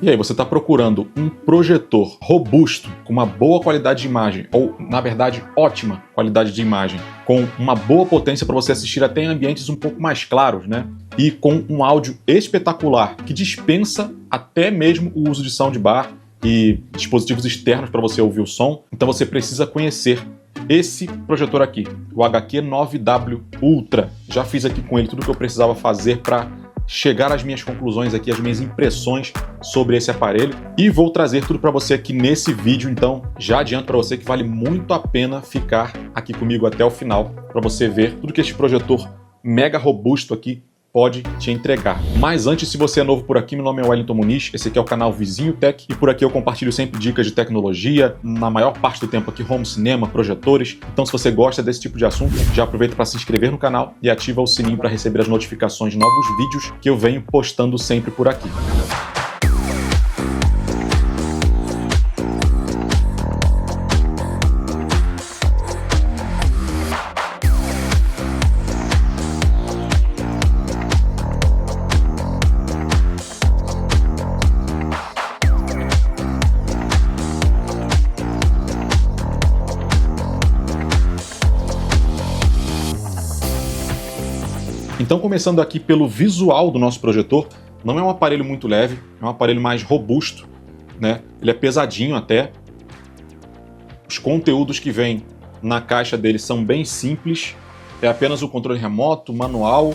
E aí, você está procurando um projetor robusto, com uma boa qualidade de imagem, ou, na verdade, ótima qualidade de imagem, com uma boa potência para você assistir até em ambientes um pouco mais claros, né? E com um áudio espetacular, que dispensa até mesmo o uso de soundbar e dispositivos externos para você ouvir o som. Então você precisa conhecer esse projetor aqui, o HQ9W Ultra. Já fiz aqui com ele tudo o que eu precisava fazer para chegar às minhas conclusões aqui, às minhas impressões sobre esse aparelho, e vou trazer tudo para você aqui nesse vídeo. Então já adianto para você que vale muito a pena ficar aqui comigo até o final para você ver tudo que este projetor mega robusto aqui pode te entregar. Mas antes, se você é novo por aqui, meu nome é Wellington Muniz, esse aqui é o canal Vizinho Tech, e por aqui eu compartilho sempre dicas de tecnologia, na maior parte do tempo aqui home cinema, projetores. Então se você gosta desse tipo de assunto, já aproveita para se inscrever no canal e ativa o sininho para receber as notificações de novos vídeos que eu venho postando sempre por aqui. Então, começando aqui pelo visual do nosso projetor, não é um aparelho muito leve, é um aparelho mais robusto, né? Ele é pesadinho até. Os conteúdos que vêm na caixa dele são bem simples, é apenas o controle remoto, manual,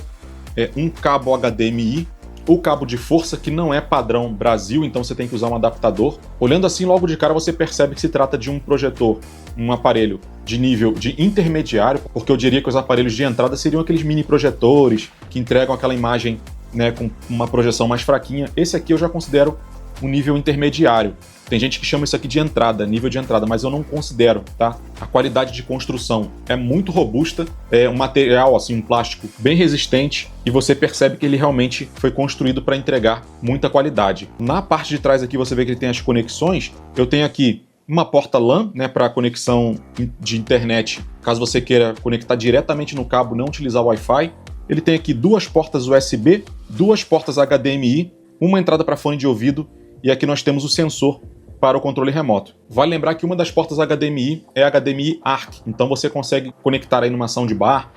um cabo HDMI, o cabo de força que não é padrão Brasil, então você tem que usar um adaptador. Olhando assim, logo de cara você percebe que se trata de um projetor, um aparelho de nível de intermediário, porque eu diria que os aparelhos de entrada seriam aqueles mini projetores que entregam aquela imagem, né, com uma projeção mais fraquinha. Esse aqui eu já considero um nível intermediário. Tem gente que chama isso aqui de entrada, nível de entrada, mas eu não considero, tá? A qualidade de construção é muito robusta, é um material, assim, um plástico bem resistente, e você percebe que ele realmente foi construído para entregar muita qualidade. Na parte de trás aqui você vê que ele tem as conexões. Eu tenho aqui uma porta LAN, né, para conexão de internet, caso você queira conectar diretamente no cabo, não utilizar o Wi-Fi. Ele tem aqui duas portas USB, duas portas HDMI, uma entrada para fone de ouvido, e aqui nós temos o sensor para o controle remoto. Vale lembrar que uma das portas HDMI é HDMI ARC, então você consegue conectar aí numa soundbar,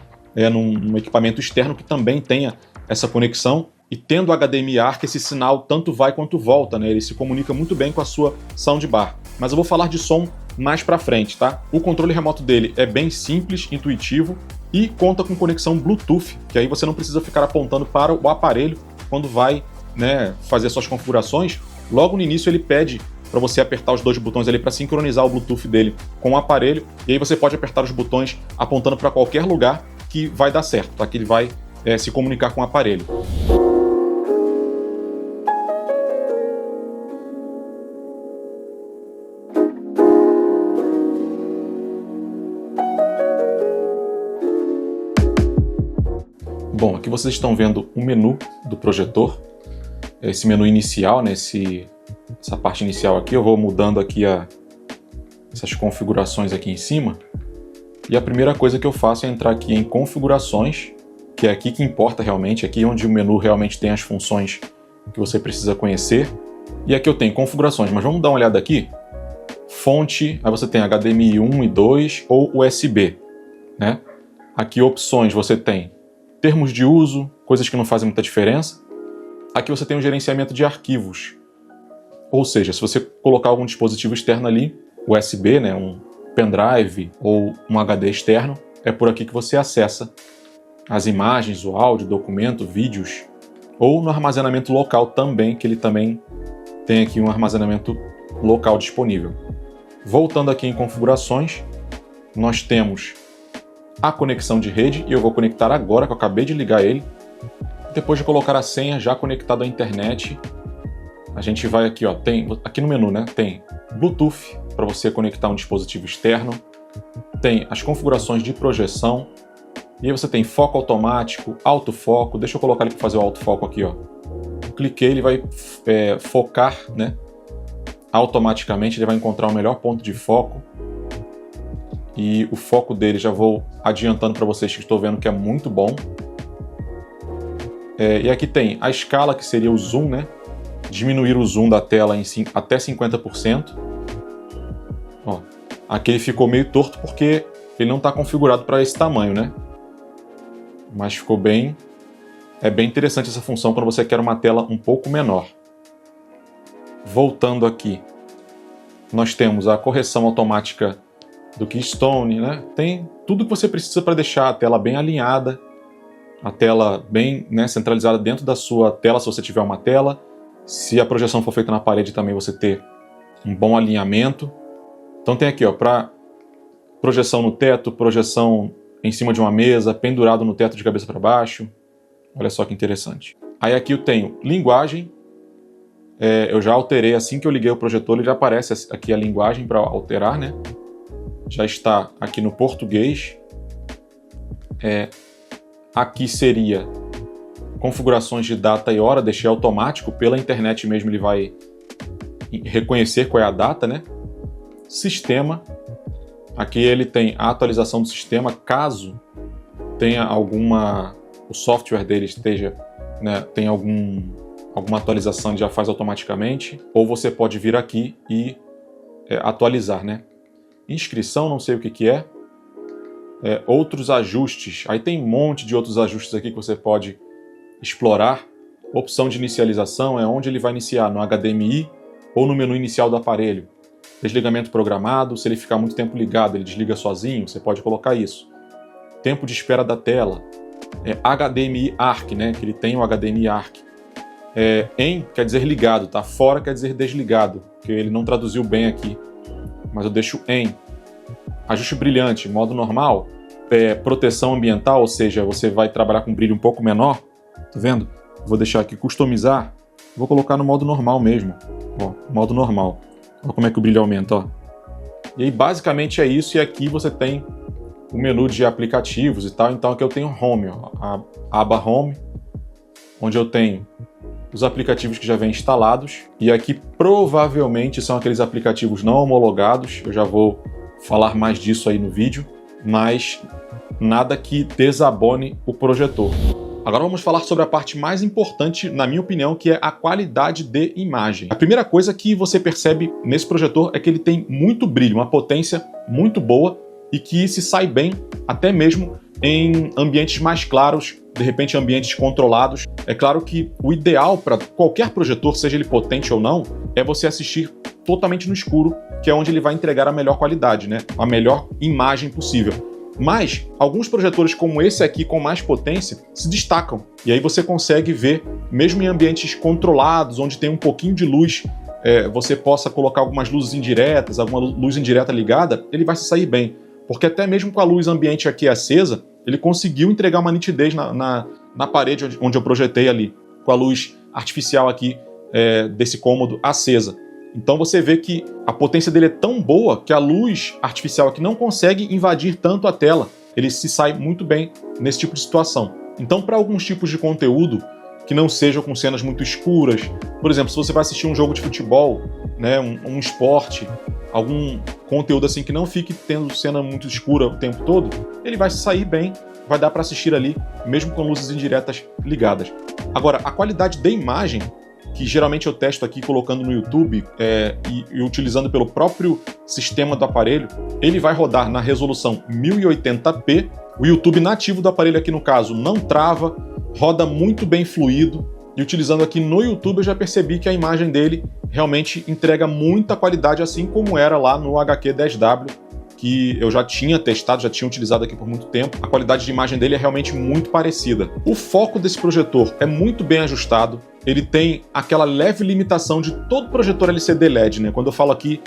num equipamento externo que também tenha essa conexão, e tendo HDMI ARC, esse sinal tanto vai quanto volta, né? Ele se comunica muito bem com a sua soundbar. Mas eu vou falar de som mais pra frente, tá? O controle remoto dele é bem simples, intuitivo, e conta com conexão Bluetooth, que aí você não precisa ficar apontando para o aparelho quando vai, né, fazer suas configurações. Logo no início ele pede para você apertar os dois botões ali para sincronizar o Bluetooth dele com o aparelho, e aí você pode apertar os botões apontando para qualquer lugar que vai dar certo, tá? Que ele vai se comunicar com o aparelho. Bom, aqui vocês estão vendo o menu do projetor, esse menu inicial, né, essa parte inicial aqui. Eu vou mudando aqui essas configurações aqui em cima, e a primeira coisa que eu faço é entrar aqui em configurações, que é aqui que importa realmente, aqui onde o menu realmente tem as funções que você precisa conhecer. E aqui eu tenho configurações, mas vamos dar uma olhada aqui. Fonte, aí você tem HDMI 1 e 2 ou USB, né? Aqui opções, você tem termos de uso, coisas que não fazem muita diferença. Aqui você tem o gerenciamento de arquivos. Ou seja, se você colocar algum dispositivo externo ali, USB, né, um pendrive ou um HD externo, é por aqui que você acessa as imagens, o áudio, documento, vídeos, ou no armazenamento local também, que ele também tem aqui um armazenamento local disponível. Voltando aqui em configurações, nós temos a conexão de rede, e eu vou conectar agora, que eu acabei de ligar ele. Depois de colocar a senha já conectado à internet, a gente vai aqui, ó, tem aqui no menu, né, tem Bluetooth para você conectar um dispositivo externo, tem as configurações de projeção, e aí você tem foco automático, autofoco. Deixa eu colocar ele para fazer o autofoco aqui, ó. Cliquei, ele vai focar, né, automaticamente, ele vai encontrar o melhor ponto de foco. E o foco dele, já vou adiantando para vocês que estou vendo que é muito bom. E aqui tem a escala, que seria o zoom, né? diminuir o zoom da tela até 50%. Ó, aqui ele ficou meio torto porque ele não está configurado para esse tamanho, né? Mas ficou bem... É bem interessante essa função quando você quer uma tela um pouco menor. Voltando aqui, nós temos a correção automática do Keystone, né? Tem tudo que você precisa para deixar a tela bem alinhada, a tela bem, né, centralizada dentro da sua tela, se você tiver uma tela. Se a projeção for feita na parede também, você ter um bom alinhamento. Então tem aqui, ó, para projeção no teto, projeção em cima de uma mesa, pendurado no teto de cabeça para baixo. Olha só que interessante. Aí aqui eu tenho linguagem. Eu já alterei assim que eu liguei o projetor, ele já aparece aqui a linguagem para alterar, né? Já está aqui no português. Aqui seria configurações de data e hora, deixei automático, pela internet mesmo ele vai reconhecer qual é a data, né? Sistema. Aqui ele tem a atualização do sistema, caso tenha o software dele esteja, né, tem alguma atualização, ele já faz automaticamente, ou você pode vir aqui e atualizar, né? Inscrição, não sei o que é. Outros ajustes, aí tem um monte de outros ajustes aqui que você pode explorar. Opção de inicialização é onde ele vai iniciar, no HDMI ou no menu inicial do aparelho. Desligamento programado, se ele ficar muito tempo ligado, ele desliga sozinho, você pode colocar isso. Tempo de espera da tela. HDMI ARC, né? Que ele tem o HDMI ARC. Em quer dizer ligado, tá? Fora quer dizer desligado, que ele não traduziu bem aqui, mas eu deixo em. Ajuste brilhante, modo normal. Proteção ambiental, ou seja, você vai trabalhar com brilho um pouco menor. Tá vendo? Vou deixar aqui customizar. Vou colocar no modo normal mesmo. Ó, modo normal. Olha como é que o brilho aumenta, ó. E aí basicamente é isso, e aqui você tem o menu de aplicativos e tal. Então aqui eu tenho Home, ó, a aba Home, onde eu tenho os aplicativos que já vêm instalados, e aqui provavelmente são aqueles aplicativos não homologados. Eu já vou falar mais disso aí no vídeo, mas nada que desabone o projetor. Agora vamos falar sobre a parte mais importante, na minha opinião, que é a qualidade de imagem. A primeira coisa que você percebe nesse projetor é que ele tem muito brilho, uma potência muito boa, e que se sai bem até mesmo em ambientes mais claros, de repente ambientes controlados. É claro que o ideal para qualquer projetor, seja ele potente ou não, é você assistir totalmente no escuro, que é onde ele vai entregar a melhor qualidade, né? A melhor imagem possível. Mas alguns projetores como esse aqui, com mais potência, se destacam. E aí você consegue ver, mesmo em ambientes controlados, onde tem um pouquinho de luz, você possa colocar algumas luzes indiretas, alguma luz indireta ligada, ele vai se sair bem. Porque até mesmo com a luz ambiente aqui acesa, ele conseguiu entregar uma nitidez na parede onde eu projetei ali, com a luz artificial aqui desse cômodo acesa. Então você vê que a potência dele é tão boa que a luz artificial aqui não consegue invadir tanto a tela. Ele se sai muito bem nesse tipo de situação. Então, para alguns tipos de conteúdo que não sejam com cenas muito escuras, por exemplo, se você vai assistir um jogo de futebol, né, um esporte, algum conteúdo assim que não fique tendo cena muito escura o tempo todo, ele vai se sair bem, vai dar para assistir ali, mesmo com luzes indiretas ligadas. Agora, a qualidade da imagem, que geralmente eu testo aqui colocando no YouTube e utilizando pelo próprio sistema do aparelho, ele vai rodar na resolução 1080p, o YouTube nativo do aparelho aqui no caso não trava, roda muito bem fluido, e utilizando aqui no YouTube eu já percebi que a imagem dele realmente entrega muita qualidade, assim como era lá no HQ10W, que eu já tinha testado, já tinha utilizado aqui por muito tempo. A qualidade de imagem dele é realmente muito parecida. O foco desse projetor é muito bem ajustado, ele tem aquela leve limitação de todo projetor LCD LED, né? Quando eu falo aqui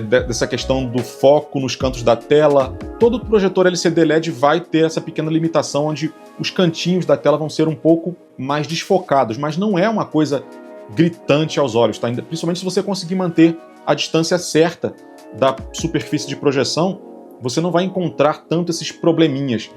dessa questão do foco nos cantos da tela, todo projetor LCD LED vai ter essa pequena limitação onde os cantinhos da tela vão ser um pouco mais desfocados, mas não é uma coisa gritante aos olhos, tá? Principalmente se você conseguir manter a distância certa da superfície de projeção, você não vai encontrar tanto esses probleminhas.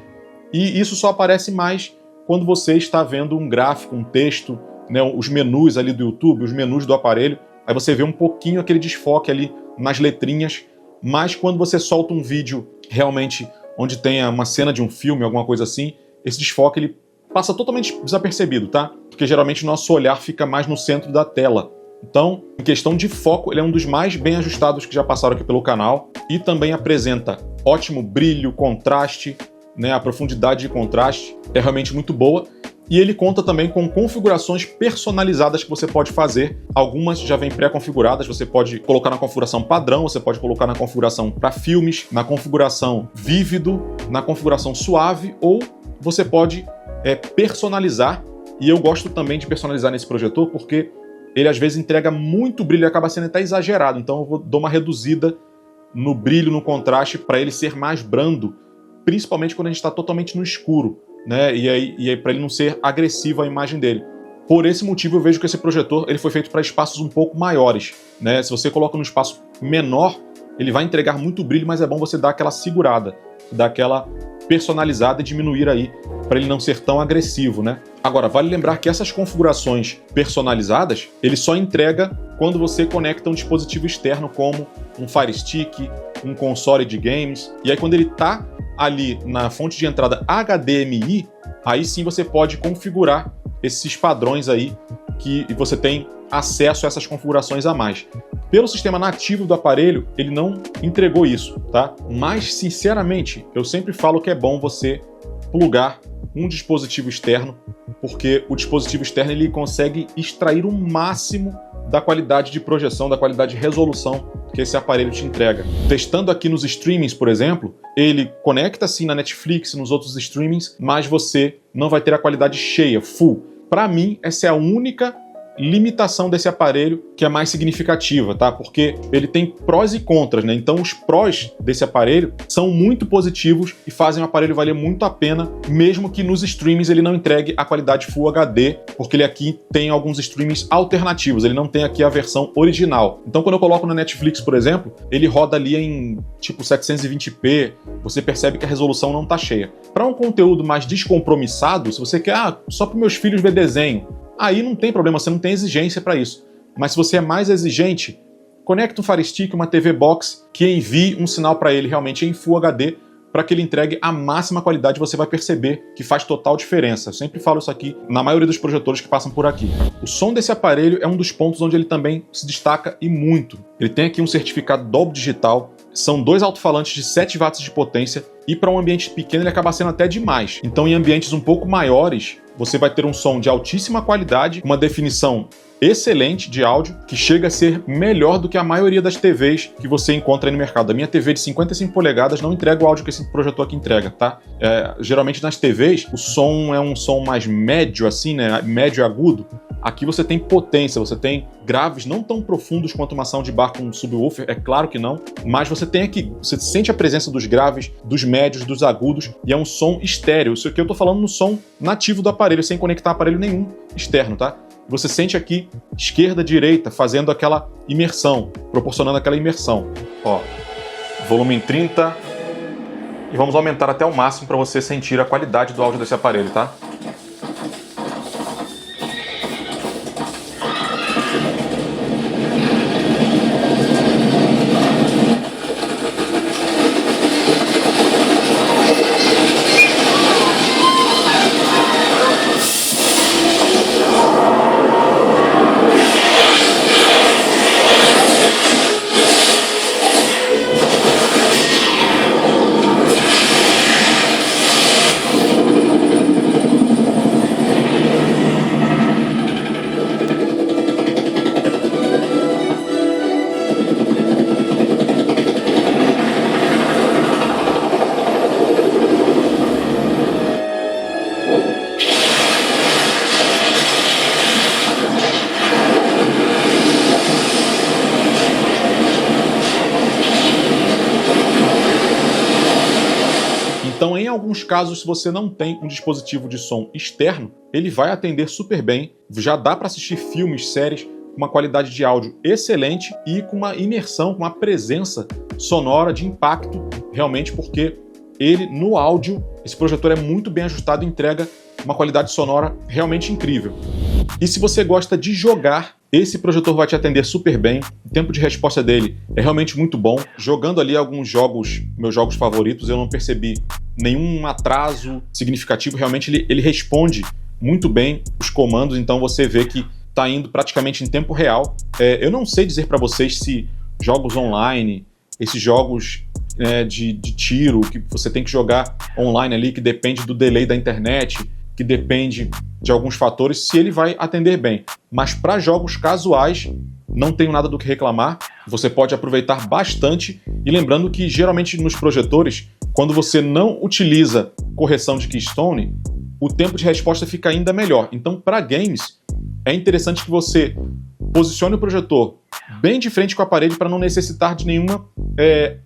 E isso só aparece mais quando você está vendo um gráfico, um texto, né, os menus ali do YouTube, os menus do aparelho, aí você vê um pouquinho aquele desfoque ali nas letrinhas, mas quando você solta um vídeo realmente onde tenha uma cena de um filme, alguma coisa assim, esse desfoque ele passa totalmente desapercebido, tá? Porque geralmente o nosso olhar fica mais no centro da tela. Então, em questão de foco, ele é um dos mais bem ajustados que já passaram aqui pelo canal e também apresenta ótimo brilho, contraste, né? A profundidade de contraste é realmente muito boa. E ele conta também com configurações personalizadas que você pode fazer. Algumas já vêm pré-configuradas, você pode colocar na configuração padrão, você pode colocar na configuração para filmes, na configuração vívido, na configuração suave, ou você pode personalizar. E eu gosto também de personalizar nesse projetor porque ele às vezes entrega muito brilho e acaba sendo até exagerado. Então eu dou uma reduzida no brilho, no contraste, para ele ser mais brando, principalmente quando a gente está totalmente no escuro, né? E aí para ele não ser agressivo a imagem dele. Por esse motivo eu vejo que esse projetor ele foi feito para espaços um pouco maiores, né? Se você coloca num espaço menor, ele vai entregar muito brilho, mas é bom você dar aquela segurada, dar aquela personalizada e diminuir aí para ele não ser tão agressivo, né? Agora, vale lembrar que essas configurações personalizadas, ele só entrega quando você conecta um dispositivo externo como um Fire Stick, um console de games, e aí quando ele tá ali na fonte de entrada HDMI, aí sim você pode configurar esses padrões aí que você tem acesso a essas configurações a mais. Pelo sistema nativo do aparelho, ele não entregou isso, tá? Mas, sinceramente, eu sempre falo que é bom você plugar um dispositivo externo, porque o dispositivo externo ele consegue extrair o máximo da qualidade de projeção, da qualidade de resolução que esse aparelho te entrega. Testando aqui nos streamings, por exemplo, ele conecta sim na Netflix, nos outros streamings, mas você não vai ter a qualidade cheia, full. Para mim, essa é a única limitação desse aparelho que é mais significativa, tá? Porque ele tem prós e contras, né? Então os prós desse aparelho são muito positivos e fazem o aparelho valer muito a pena, mesmo que nos streamings ele não entregue a qualidade Full HD, porque ele aqui tem alguns streamings alternativos, ele não tem aqui a versão original. Então quando eu coloco na Netflix, por exemplo, ele roda ali em tipo 720p, você percebe que a resolução não tá cheia. Para um conteúdo mais descompromissado, se você quer, só para meus filhos ver desenho, aí não tem problema, você não tem exigência para isso. Mas se você é mais exigente, conecta um Fire Stick, uma TV Box, que envie um sinal para ele realmente em Full HD, para que ele entregue a máxima qualidade, você vai perceber que faz total diferença. Eu sempre falo isso aqui na maioria dos projetores que passam por aqui. O som desse aparelho é um dos pontos onde ele também se destaca e muito. Ele tem aqui um certificado Dolby Digital, são 2 alto-falantes de 7 watts de potência e para um ambiente pequeno ele acaba sendo até demais. Então em ambientes um pouco maiores, você vai ter um som de altíssima qualidade, uma definição excelente de áudio, que chega a ser melhor do que a maioria das TVs que você encontra aí no mercado. A minha TV de 55 polegadas não entrega o áudio que esse projetor aqui entrega, tá? Geralmente nas TVs, o som é um som mais médio, assim, né? Médio agudo. Aqui você tem potência, você tem graves não tão profundos quanto uma soundbar com um subwoofer, é claro que não, mas você tem aqui, você sente a presença dos graves, dos médios, dos agudos, e é um som estéreo. Isso aqui eu tô falando no som nativo do aparelho, sem conectar aparelho nenhum externo, tá? Você sente aqui esquerda, direita, fazendo aquela imersão, proporcionando aquela imersão. Ó, volume em 30, e vamos aumentar até o máximo para você sentir a qualidade do áudio desse aparelho, tá? Então, em alguns casos, se você não tem um dispositivo de som externo, ele vai atender super bem, já dá para assistir filmes, séries, com uma qualidade de áudio excelente e com uma imersão, com uma presença sonora de impacto, realmente, porque ele, no áudio, esse projetor é muito bem ajustado e entrega uma qualidade sonora realmente incrível. E se você gosta de jogar, esse projetor vai te atender super bem, o tempo de resposta dele é realmente muito bom. Jogando ali alguns jogos, meus jogos favoritos, eu não percebi nenhum atraso significativo, realmente ele responde muito bem os comandos, então você vê que está indo praticamente em tempo real. Eu não sei dizer para vocês se jogos online, esses jogos de tiro, que você tem que jogar online ali, que depende do delay da internet, que depende de alguns fatores, se ele vai atender bem. Mas para jogos casuais, não tenho nada do que reclamar, você pode aproveitar bastante. E lembrando que geralmente nos projetores, quando você não utiliza correção de keystone, o tempo de resposta fica ainda melhor. Então, para games, é interessante que você posicione o projetor bem de frente com a parede para não necessitar de nenhuma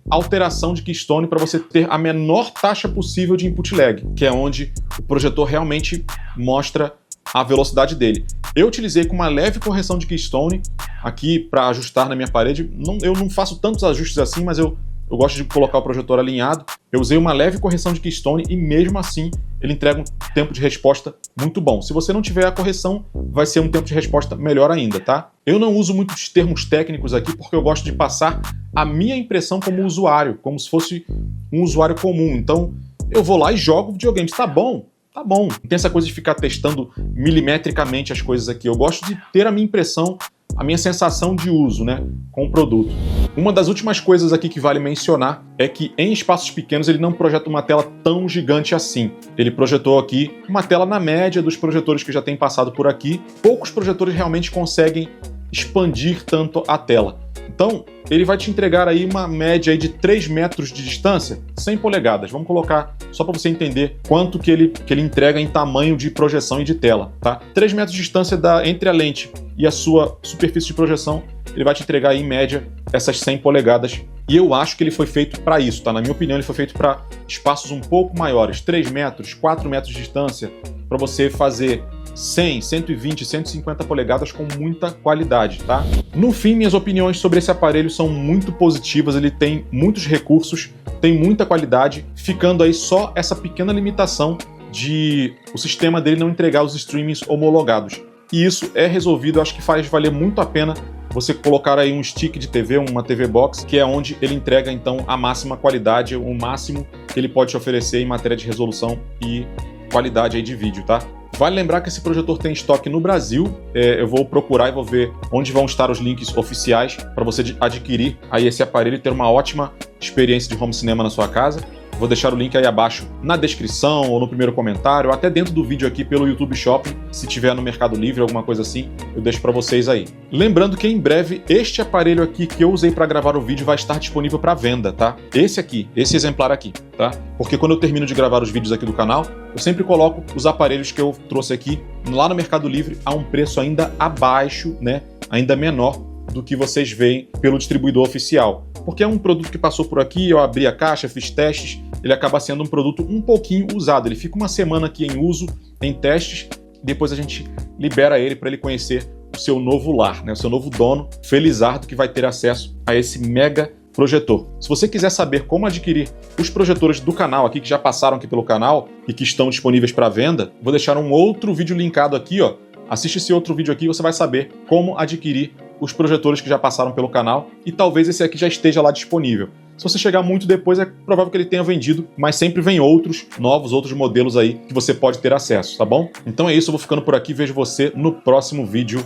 alteração de keystone, para você ter a menor taxa possível de input lag, que é onde o projetor realmente mostra a velocidade dele. Eu utilizei com uma leve correção de keystone aqui para ajustar na minha parede. Eu não faço tantos ajustes assim, mas eu gosto de colocar o projetor alinhado. Eu usei uma leve correção de keystone e mesmo assim ele entrega um tempo de resposta muito bom. Se você não tiver a correção, vai ser um tempo de resposta melhor ainda, tá? Eu não uso muitos termos técnicos aqui porque eu gosto de passar a minha impressão como usuário, como se fosse um usuário comum. Então eu vou lá e jogo videogames. Tá bom? Tá bom. Não tem essa coisa de ficar testando milimetricamente as coisas aqui. Eu gosto de ter a minha impressão, a minha sensação de uso, né, com o produto. Uma das últimas coisas aqui que vale mencionar é que em espaços pequenos ele não projeta uma tela tão gigante assim. Ele projetou aqui uma tela na média dos projetores que já tem passado por aqui. Poucos projetores realmente conseguem expandir tanto a tela. Então, ele vai te entregar aí uma média aí de 3 metros de distância, 100 polegadas. Vamos colocar só para você entender quanto que ele entrega em tamanho de projeção e de tela, tá? 3 metros de distância entre a lente e a sua superfície de projeção, ele vai te entregar aí, em média, essas 100 polegadas. E eu acho que ele foi feito para isso, tá? Na minha opinião, ele foi feito para espaços um pouco maiores, 3 metros, 4 metros de distância, para você fazer 100, 120, 150 polegadas com muita qualidade, tá? No fim, minhas opiniões sobre esse aparelho são muito positivas, ele tem muitos recursos, tem muita qualidade, ficando aí só essa pequena limitação de o sistema dele não entregar os streamings homologados. E isso é resolvido, eu acho que faz valer muito a pena você colocar aí um stick de TV, uma TV Box, que é onde ele entrega então a máxima qualidade, o máximo que ele pode te oferecer em matéria de resolução e qualidade aí de vídeo, tá? Vale lembrar que esse projetor tem estoque no Brasil. Eu vou procurar e vou ver onde vão estar os links oficiais para você adquirir aí esse aparelho e ter uma ótima experiência de home cinema na sua casa. Vou deixar o link aí abaixo na descrição ou no primeiro comentário, ou até dentro do vídeo aqui pelo YouTube Shopping, se tiver no Mercado Livre, alguma coisa assim, eu deixo para vocês aí. Lembrando que em breve este aparelho aqui que eu usei para gravar o vídeo vai estar disponível para venda, tá? Esse aqui, esse exemplar aqui, tá? Porque quando eu termino de gravar os vídeos aqui do canal, eu sempre coloco os aparelhos que eu trouxe aqui lá no Mercado Livre a um preço ainda abaixo, né? Ainda menor do que vocês veem pelo distribuidor oficial. Porque é um produto que passou por aqui, eu abri a caixa, fiz testes, ele acaba sendo um produto um pouquinho usado. Ele fica uma semana aqui em uso, em testes, depois a gente libera ele para ele conhecer o seu novo lar, né? O seu novo dono, felizardo, que vai ter acesso a esse mega projetor. Se você quiser saber como adquirir os projetores do canal aqui, que já passaram aqui pelo canal e que estão disponíveis para venda, vou deixar um outro vídeo linkado aqui, ó. Assiste esse outro vídeo aqui e você vai saber como adquirir os projetores que já passaram pelo canal e talvez esse aqui já esteja lá disponível. Se você chegar muito depois, é provável que ele tenha vendido, mas sempre vem outros novos, outros modelos aí que você pode ter acesso, tá bom? Então é isso, eu vou ficando por aqui, vejo você no próximo vídeo.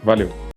Valeu!